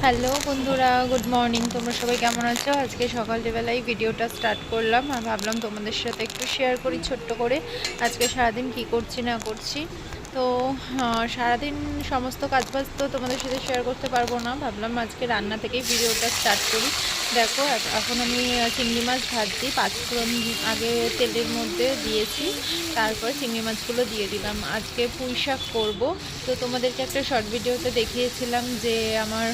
Hello বন্ধুরা, good morning. তোমরা সবাই কেমন আছো? আজকে সকালবেলায় ভিডিওটা স্টার্ট করলাম আর ভাবলাম তোমাদের সাথে একটু শেয়ার করি ছোট্ট করে আজকে সারাদিন কি করছি না করছি। তো সারাদিন সমস্ত কাজবাজ তো তোমাদের সাথে শেয়ার করতে পারবো না, ভাবলাম আজকে রান্না থেকেই ভিডিওটা স্টার্ট করি। দেখো এখন আমি চিংড়ি মাছ ভাজছি, পাঁচফোড়ন আগে তেলের মধ্যে দিয়েছি, তারপর চিংড়ি মাছগুলো দিয়ে দিলাম। আজকে পুঁই শাক করবো। তো তোমাদেরকে একটা শর্ট ভিডিওতে দেখিয়েছিলাম যে আমার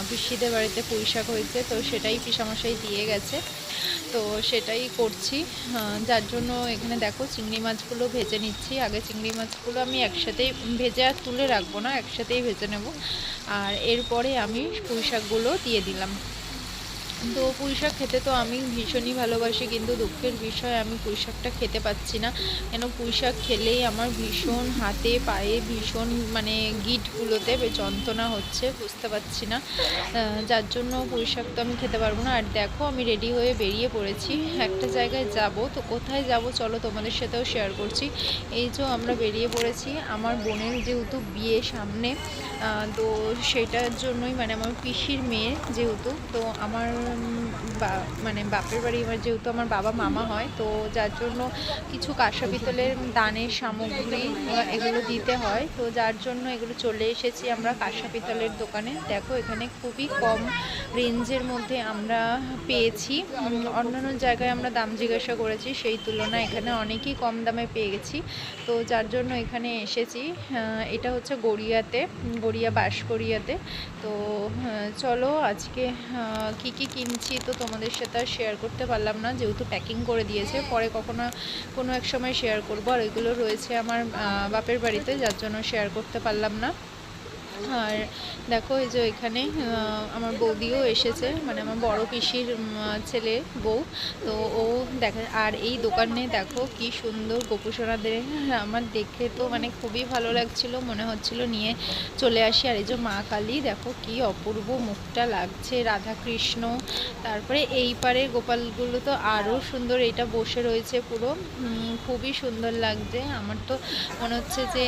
পিসিদের বাড়িতে পুঁই শাক হয়েছে, তো সেটাই পিসামশাই দিয়ে গেছে, তো সেটাই করছি। যার জন্য এখানে দেখো চিংড়ি মাছগুলো ভেজে নিচ্ছি। আগে চিংড়ি মাছগুলো আমি একসাথেই ভেজে আর তুলে রাখবো না, একসাথেই ভেজে নেব। আর এরপরে আমি পুঁই শাকগুলো দিয়ে দিলাম। তো পুঁই শাক খেতে তো আমি ভীষণই ভালোবাসি, কিন্তু দুঃখের বিষয় আমি পুঁই শাকটা খেতে পাচ্ছি না। কেন পুঁই শাক খেলেই আমার ভীষণ হাতে পায়ে ভীষণ মানে গিঁটগুলোতে যন্ত্রণা হচ্ছে, বুঝতে পারছি না। যার জন্য পুঁই শাক তো আমি খেতে পারবো না। আর দেখো আমি রেডি হয়ে বেরিয়ে পড়েছি, একটা জায়গায় যাব। তো কোথায় যাব চলো তোমাদের সাথেও শেয়ার করছি। এই যে আমরা বেরিয়ে পড়েছি, আমার বোনের যেহেতু বিয়ে সামনে, তো সেটার জন্যই মানে আমার পিসির মেয়ে যেহেতু, তো আমার মানে বাপের বাড়ি আমার যেহেতু আমার বাবা মামা হয়, তো যার জন্য কিছু কাঁসা পিতলের দানের সামগ্রী এগুলো দিতে হয়, তো যার জন্য এগুলো চলে এসেছি আমরা কাঁসা পিতলের দোকানে। দেখো এখানে খুবই কম রেঞ্জের মধ্যে আমরা পেয়েছি। অন্যান্য জায়গায় আমরা দাম জিজ্ঞাসা করেছি, সেই তুলনায় এখানে অনেকই কম দামে পেয়ে গেছি, তো যার জন্য এখানে এসেছি। এটা হচ্ছে গড়িয়া বাঁশগড়িয়াতে। তো চলো আজকে কি কি কিনছি তো তোমাদের সাথে আর শেয়ার করতে পারলাম না, যেহেতু প্যাকিং করে দিয়েছে, পরে কোনো এক সময় শেয়ার করবো। আর এগুলো রয়েছে আমার বাপের বাড়িতে, যার জন্য শেয়ার করতে পারলাম না। আর দেখো এই যে এখানে আমার বৌদিও এসেছে, মানে আমার বড় পিসির ছেলে বউ। তো ও দেখা, আর এই দোকানে দেখো কি সুন্দর গোপুসোনাদের, আমার দেখে তো মানে খুবই ভালো লাগছিল, মনে হচ্ছিল নিয়ে চলে আসি। আর এই যে মা কালী, দেখো কি অপূর্ব মুখটা লাগছে, রাধা কৃষ্ণ। তারপরে এই পারে গোপালগুলো তো আরও সুন্দর, এটা বসে রয়েছে পুরো, খুবই সুন্দর লাগছে। আমার তো মনে হচ্ছে যে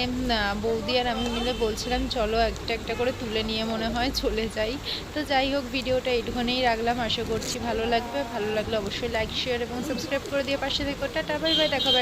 বৌদি আর আমি মিলে বলছিলাম চলো একটা একটা করে তুলে নিয়ে মনে হয় চলে যাই। তো যাই হোক, ভিডিওটা এইটুখানেই রাখলাম, আশা করছি ভালো লাগবে। ভালো লাগলে অবশ্যই লাইক শেয়ার এবং সাবস্ক্রাইব করে দিয়ে পাশে থেকো। টাটা, বাই বাই, দেখা।